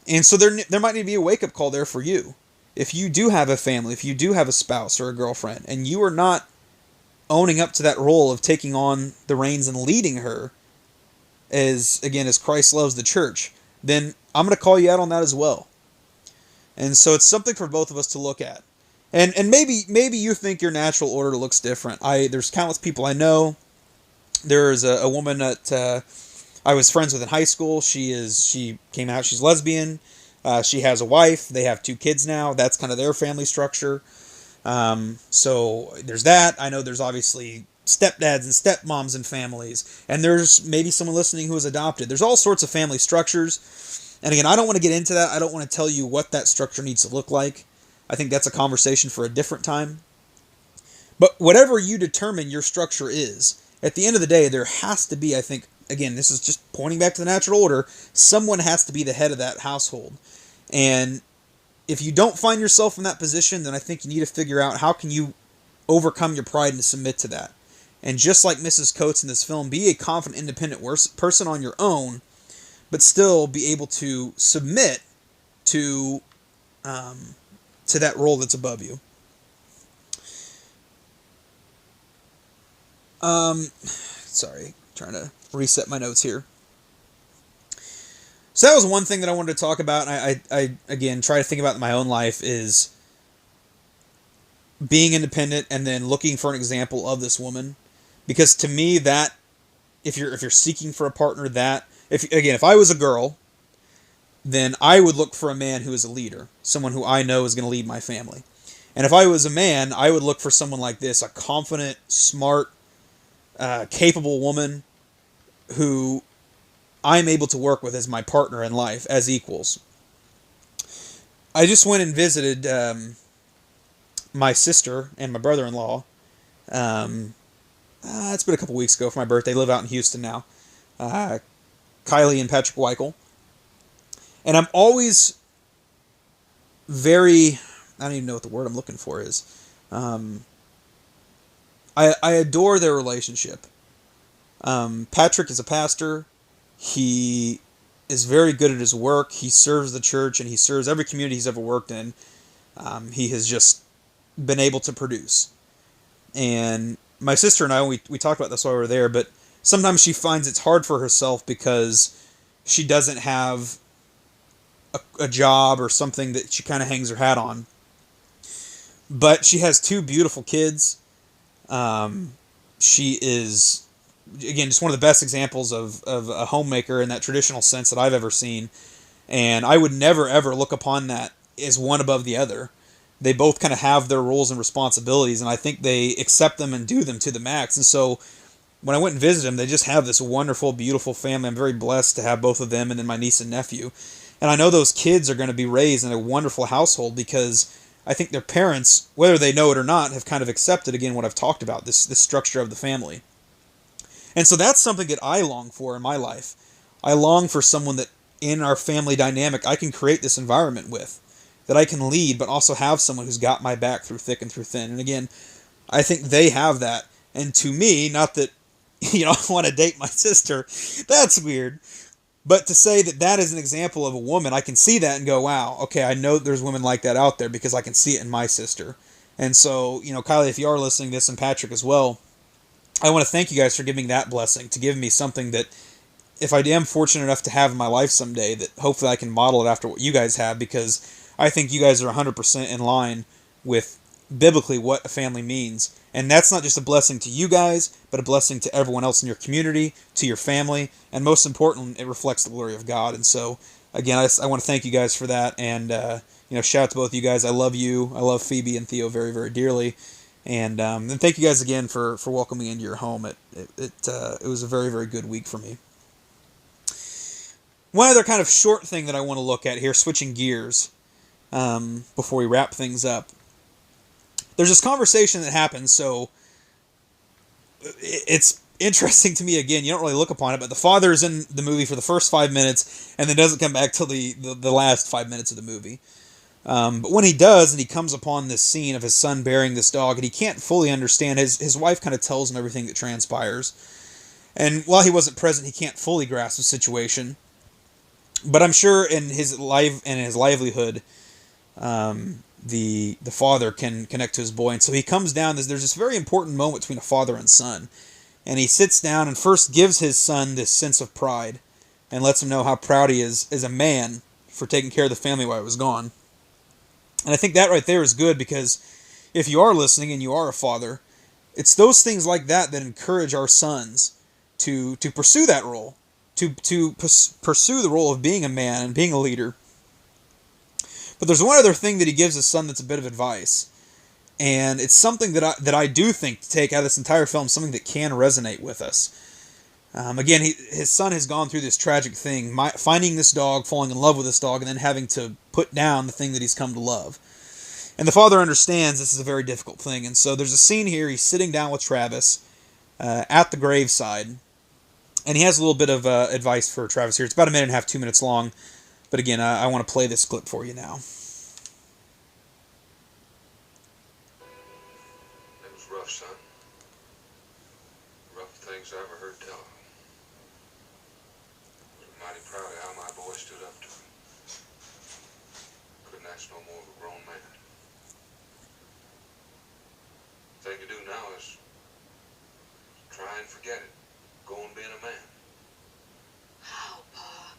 And so there might need to be a wake-up call there for you. If you do have a family, if you do have a spouse or a girlfriend, and you are not owning up to that role of taking on the reins and leading her as Christ loves the church, then I'm going to call you out on that as well. And so it's something for both of us to look at. And maybe you think your natural order looks different. There's countless people I know. There's a woman that I was friends with in high school. She came out. She's lesbian. She has a wife. They have 2 kids now. That's kind of their family structure. So there's that. I know there's obviously stepdads and stepmoms and families. And there's maybe someone listening who is adopted. There's all sorts of family structures. And again, I don't want to get into that. I don't want to tell you what that structure needs to look like. I think that's a conversation for a different time. But whatever you determine your structure is, at the end of the day, there has to be, I think, again, this is just pointing back to the natural order, someone has to be the head of that household. And if you don't find yourself in that position, then I think you need to figure out how can you overcome your pride and submit to that. And just like Mrs. Coates in this film, be a confident, independent person on your own, but still be able to submit to that role that's above you. Sorry, trying to reset my notes here. So that was one thing that I wanted to talk about, and I again, try to think about in my own life, is being independent and then looking for an example of this woman. Because to me, that, if you're seeking for a partner, that, if I was a girl, then I would look for a man who is a leader, someone who I know is going to lead my family. And if I was a man, I would look for someone like this, a confident, smart, capable woman who I'm able to work with as my partner in life, as equals. I just went and visited my sister and my brother-in-law. It's been a couple weeks ago for my birthday. They live out in Houston now. Kylie and Patrick Weichel. And I'm always I don't even know what the word I'm looking for is. I adore their relationship. Patrick is a pastor. He is very good at his work. He serves the church, and he serves every community he's ever worked in. He has just been able to produce. And my sister and I, we talked about this while we were there, but sometimes she finds it's hard for herself because she doesn't have a job or something that she kind of hangs her hat on. But she has 2 beautiful kids. She is, again, just one of the best examples of a homemaker in that traditional sense that I've ever seen. And I would never, ever look upon that as one above the other. They both kind of have their roles and responsibilities, and I think they accept them and do them to the max. And so when I went and visited them, they just have this wonderful, beautiful family. I'm very blessed to have both of them and then my niece and nephew. And I know those kids are going to be raised in a wonderful household because I think their parents, whether they know it or not, have kind of accepted, again, what I've talked about, this structure of the family. And so that's something that I long for in my life. I long for someone that in our family dynamic I can create this environment with, that I can lead, but also have someone who's got my back through thick and through thin. And again, I think they have that. And to me, not that, I want to date my sister, that's weird. But to say that that is an example of a woman, I can see that and go, wow, okay, I know there's women like that out there because I can see it in my sister. And so, Kylie, if you are listening to this, and Patrick as well, I want to thank you guys for giving me that blessing, to give me something that, if I am fortunate enough to have in my life someday, that hopefully I can model it after what you guys have, because I think you guys are 100% in line with biblically what a family means. And that's not just a blessing to you guys, but a blessing to everyone else in your community, to your family, and most important, it reflects the glory of God. And so, again, I want to thank you guys for that, and shout out to both of you guys. I love you. I love Phoebe and Theo very, very dearly. And then thank you guys again for welcoming me into your home. It was a very, very good week for me. One other kind of short thing that I want to look at here, switching gears, before we wrap things up. There's this conversation that happens, so it's interesting to me. Again, you don't really look upon it, but the father is in the movie for the first 5 minutes and then doesn't come back till the last 5 minutes of the movie. But when he does, and he comes upon this scene of his son burying this dog, and he can't fully understand, his wife kind of tells him everything that transpires. And while he wasn't present, he can't fully grasp the situation. But I'm sure in his livelihood, the father can connect to his boy, and so he comes down. There's this very important moment between a father and son, and he sits down and first gives his son this sense of pride, and lets him know how proud he is as a man for taking care of the family while I was gone. And I think that right there is good, because if you are listening and you are a father, it's those things like that that encourage our sons to pursue that role, to pursue the role of being a man and being a leader. But there's one other thing that he gives his son that's a bit of advice, and it's something that I do think to take out of this entire film, something that can resonate with us. Again, his son has gone through this tragic thing, finding this dog, falling in love with this dog, and then having to put down the thing that he's come to love. And the father understands this is a very difficult thing, and so there's a scene here, he's sitting down with Travis at the graveside, and he has a little bit of advice for Travis here. It's about a minute and a half, 2 minutes long, but again, I want to play this clip for you now. It was rough, son. Rough things I ever heard tell. I'm mighty proud of how my boy stood up to him. Couldn't ask no more of a grown man. The thing to do now is try and forget it. Go on being a man. How, Pa?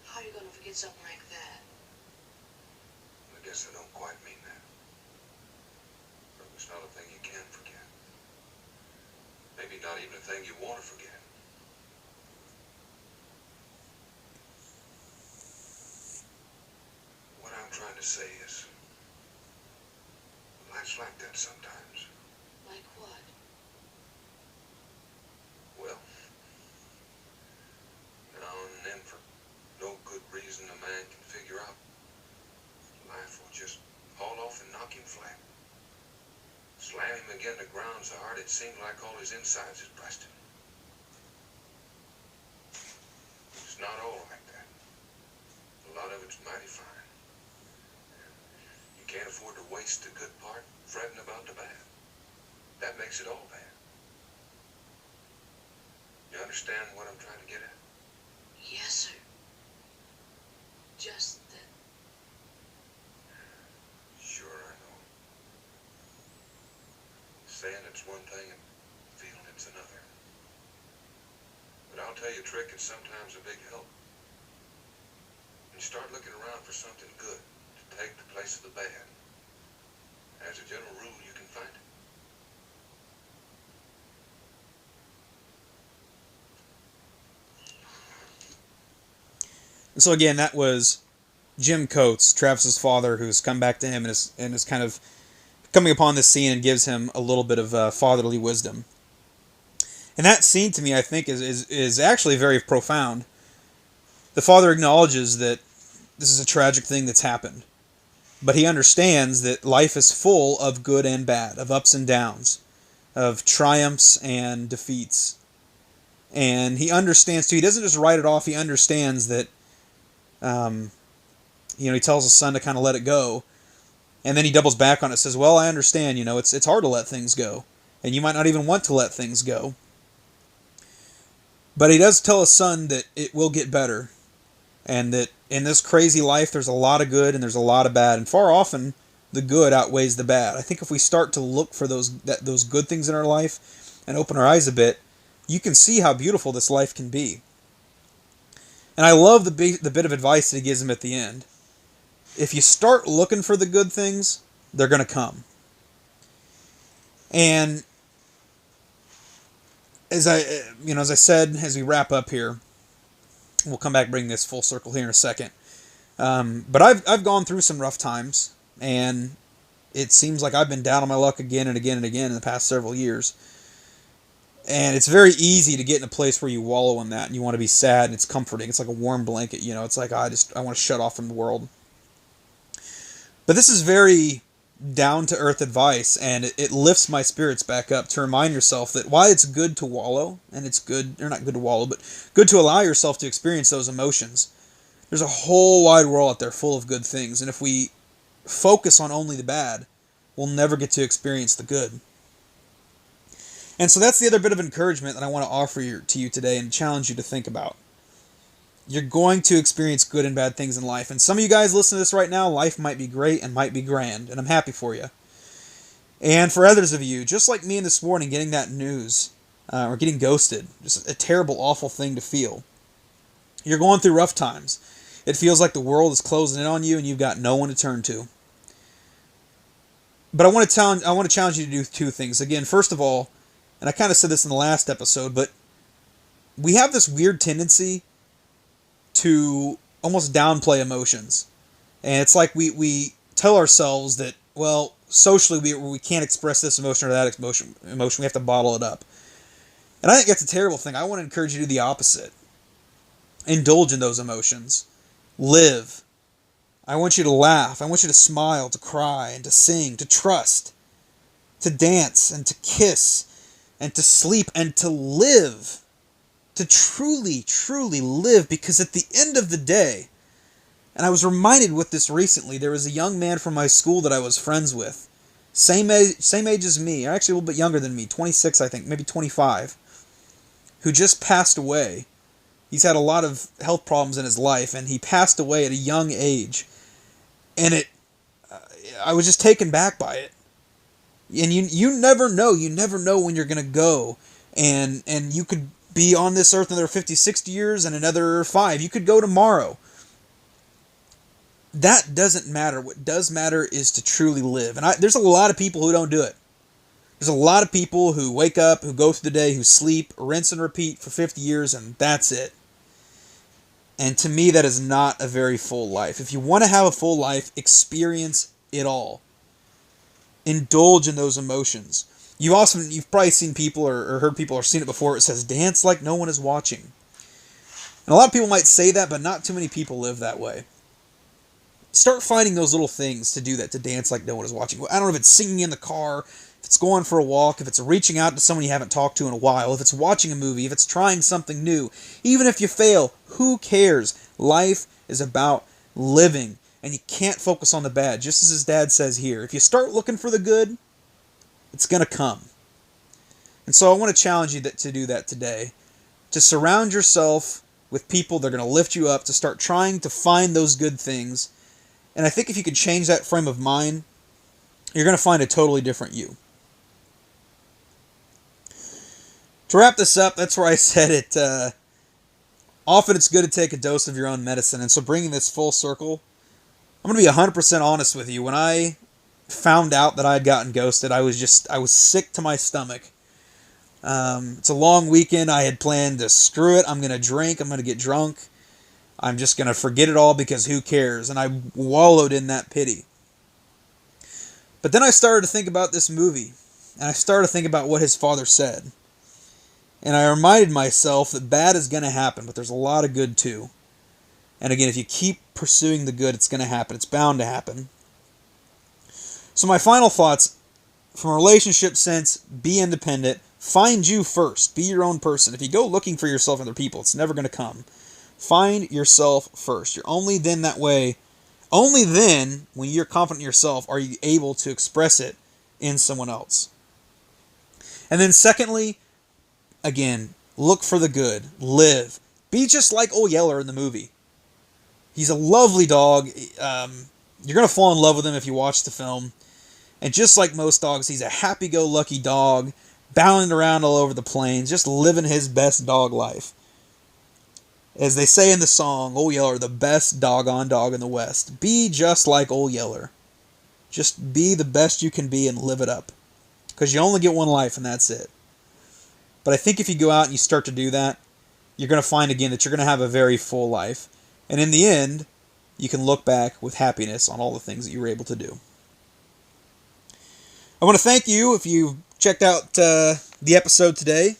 How are you going to forget something like that? I guess I don't quite mean that. But it's not a thing you can forget. Maybe not even a thing you want to forget. What I'm trying to say is, life's like that sometimes. Like what? Well, now and then, for no good reason a man can figure out, life will just haul off and knock him flat. Slam him against the ground so hard it seems like all his insides is busted. It's not all like that. A lot of it's mighty fine. You can't afford to waste the good part fretting about the bad. That makes it all bad. You understand what I'm trying to get at? Yes, sir. Just that. Sure, I know. Saying it's one thing and feeling it's another. But I'll tell you a trick that's sometimes a big help. When you start looking around for something good to take the place of the bad, as a general rule, you can find it. And so again, that was Jim Coates, Travis's father, who's come back to him and is kind of coming upon this scene and gives him a little bit of fatherly wisdom. And that scene, to me, I think, is actually very profound. The father acknowledges that this is a tragic thing that's happened, but he understands that life is full of good and bad, of ups and downs, of triumphs and defeats. And he understands, too, he doesn't just write it off, he understands that, he tells his son to kind of let it go. And then he doubles back on it, says, well, I understand, it's hard to let things go. And you might not even want to let things go. But he does tell his son that it will get better. And that in this crazy life, there's a lot of good and there's a lot of bad. And far often, the good outweighs the bad. I think if we start to look for those good things in our life and open our eyes a bit, you can see how beautiful this life can be. And I love the bit of advice that he gives him at the end. If you start looking for the good things, they're going to come. And as I said, as we wrap up here, we'll come back and bring this full circle here in a second. But I've gone through some rough times, and it seems like I've been down on my luck again and again and again in the past several years. And it's very easy to get in a place where you wallow in that and you want to be sad, and it's comforting. It's like a warm blanket, you know. It's like, I want to shut off from the world. But this is very down to earth advice, and it lifts my spirits back up to remind yourself that while it's good to wallow, and it's good, or not good to wallow, but good to allow yourself to experience those emotions, there's a whole wide world out there full of good things. And if we focus on only the bad, we'll never get to experience the good. And so that's the other bit of encouragement that I want to offer to you today and challenge you to think about. You're going to experience good and bad things in life. And some of you guys listening to this right now, life might be great and might be grand, and I'm happy for you. And for others of you, just like me this morning, getting that news, or getting ghosted, just a terrible, awful thing to feel. You're going through rough times. It feels like the world is closing in on you and you've got no one to turn to. But I want to challenge you to do two things. Again, first of all, and I kind of said this in the last episode, but we have this weird tendency to almost downplay emotions. And it's like we tell ourselves that, well, socially we can't express this emotion or that emotion. We have to bottle it up. And I think that's a terrible thing. I want to encourage you to do the opposite. Indulge in those emotions. Live. I want you to laugh. I want you to smile, to cry, and to sing, to trust, to dance, and to kiss, and to sleep, and to live. To truly, truly live, because at the end of the day, and I was reminded with this recently, there was a young man from my school that I was friends with, same age as me, actually a little bit younger than me, 26 I think, maybe 25, who just passed away. He's had a lot of health problems in his life, and he passed away at a young age. And I was just taken back by it. And you never know. You never know when you're going to go. And you could be on this earth another 50, 60 years and another 5. You could go tomorrow. That doesn't matter. What does matter is to truly live. And there's a lot of people who don't do it. There's a lot of people who wake up, who go through the day, who sleep, rinse and repeat for 50 years, and that's it. And to me, that is not a very full life. If you want to have a full life, experience it all. Indulge in those emotions. You've probably seen people or heard people or seen it before. It says, dance like no one is watching. And a lot of people might say that, but not too many people live that way. Start finding those little things to do that, to dance like no one is watching. I don't know if it's singing in the car, if it's going for a walk, if it's reaching out to someone you haven't talked to in a while, if it's watching a movie, if it's trying something new. Even if you fail, who cares? Life is about living, and you can't focus on the bad. Just as his dad says here, if you start looking for the good, it's going to come. And so I want to challenge you to do that today. To surround yourself with people that are going to lift you up, to start trying to find those good things. And I think if you could change that frame of mind, you're going to find a totally different you. To wrap this up, that's where I said it. Often it's good to take a dose of your own medicine. And so bringing this full circle, I'm going to be 100% honest with you. When I found out that I had gotten ghosted, I was sick to my stomach. It's a long weekend. I had planned to screw it. I'm going to drink. I'm going to get drunk. I'm just going to forget it all because who cares? And I wallowed in that pity. But then I started to think about this movie. And I started to think about what his father said. And I reminded myself that bad is going to happen, but there's a lot of good too. And again, if you keep pursuing the good, it's going to happen. It's bound to happen. So my final thoughts, from a relationship sense, be independent. Find you first. Be your own person. If you go looking for yourself in other people, it's never going to come. Find yourself first. You're only then that way. Only then, when you're confident in yourself, are you able to express it in someone else. And then secondly, again, look for the good. Live. Be just like Old Yeller in the movie. He's a lovely dog. You're going to fall in love with him if you watch the film. And just like most dogs, he's a happy-go-lucky dog, bounding around all over the plains, just living his best dog life. As they say in the song, Old Yeller, the best doggone dog in the West. Be just like Old Yeller. Just be the best you can be and live it up. Because you only get one life and that's it. But I think if you go out and you start to do that, you're going to find again that you're going to have a very full life. And in the end, you can look back with happiness on all the things that you were able to do. I want to thank you if you checked out the episode today.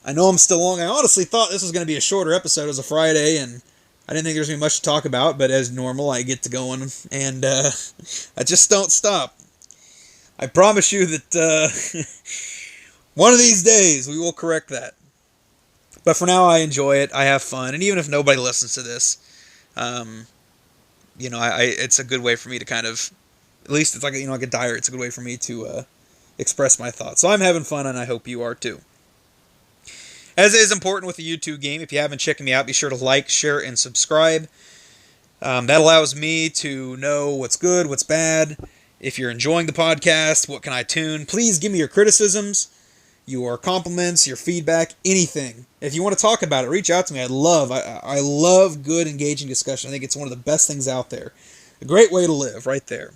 I know I'm still long. I honestly thought this was going to be a shorter episode. It was a Friday, and I didn't think there was going to be much to talk about, but as normal, I get to going, and I just don't stop. I promise you that one of these days we will correct that. But for now, I enjoy it. I have fun, and even if nobody listens to this, it's a good way for me to kind of, at least it's like like a diary. It's a good way for me to express my thoughts. So I'm having fun, and I hope you are too. As is important with the YouTube game, if you haven't checked me out, be sure to like, share, and subscribe. That allows me to know what's good, what's bad. If you're enjoying the podcast, what can I tune? Please give me your criticisms, your compliments, your feedback, anything. If you want to talk about it, reach out to me. I love good, engaging discussion. I think it's one of the best things out there. A great way to live, right there.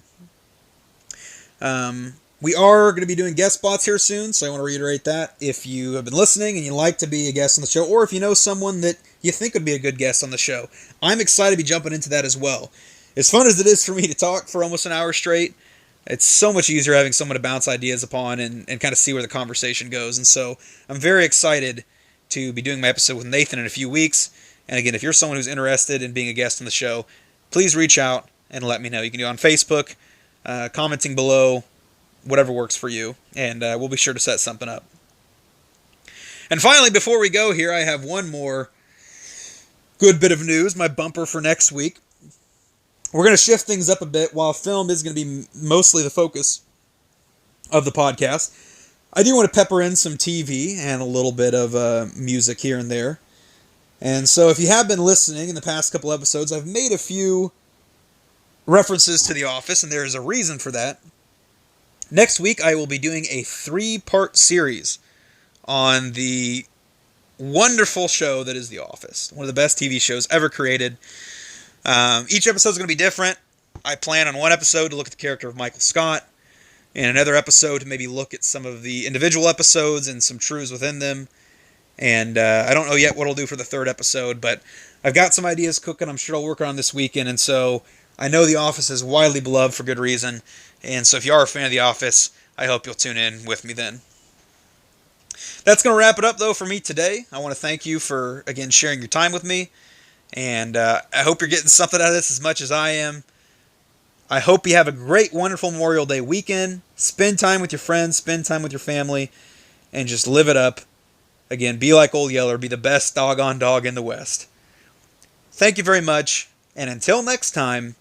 We are going to be doing guest spots here soon, so I want to reiterate that. If you have been listening and you'd like to be a guest on the show, or if you know someone that you think would be a good guest on the show, I'm excited to be jumping into that as well. As fun as it is for me to talk for almost an hour straight, it's so much easier having someone to bounce ideas upon and kind of see where the conversation goes. And so I'm very excited to be doing my episode with Nathan in a few weeks. And again, if you're someone who's interested in being a guest on the show, please reach out and let me know. You can do it on Facebook, commenting below, whatever works for you, and we'll be sure to set something up. And finally, before we go here, I have one more good bit of news, my bumper for next week. We're going to shift things up a bit. While film is going to be mostly the focus of the podcast, I do want to pepper in some TV and a little bit of music here and there. And so if you have been listening in the past couple episodes, I've made a few references to The Office, and there is a reason for that. Next week, I will be doing a 3-part series on the wonderful show that is The Office. One of the best TV shows ever created. Each episode is going to be different. I plan on one episode to look at the character of Michael Scott, and another episode to maybe look at some of the individual episodes and some truths within them. And I don't know yet what I'll do for the third episode, but I've got some ideas cooking I'm sure I'll work on this weekend, and so I know The Office is widely beloved for good reason. And so if you are a fan of The Office, I hope you'll tune in with me then. That's going to wrap it up, though, for me today. I want to thank you for, again, sharing your time with me. And I hope you're getting something out of this as much as I am. I hope you have a great, wonderful Memorial Day weekend. Spend time with your friends, spend time with your family, and just live it up. Again, be like Old Yeller, be the best doggone dog in the West. Thank you very much, and until next time,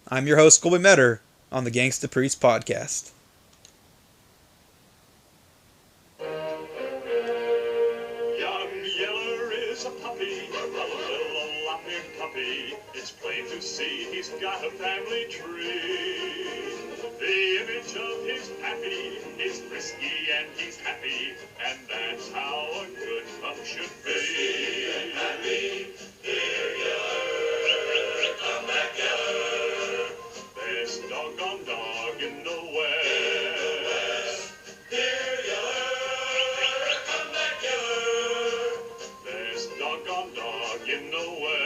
I'm your host, Colby Metter, on the GangstaPriest podcast. Young Yeller is a puppy, a little laughing puppy. It's plain to see he's got a family tree. The image of his pappy is frisky and he's happy, and that's how a good pup should be. Frisky and happy, dear Yeller, come back Yeller. Best doggone dog in the West. Dear Yeller, come back Yeller. Best doggone dog in the West.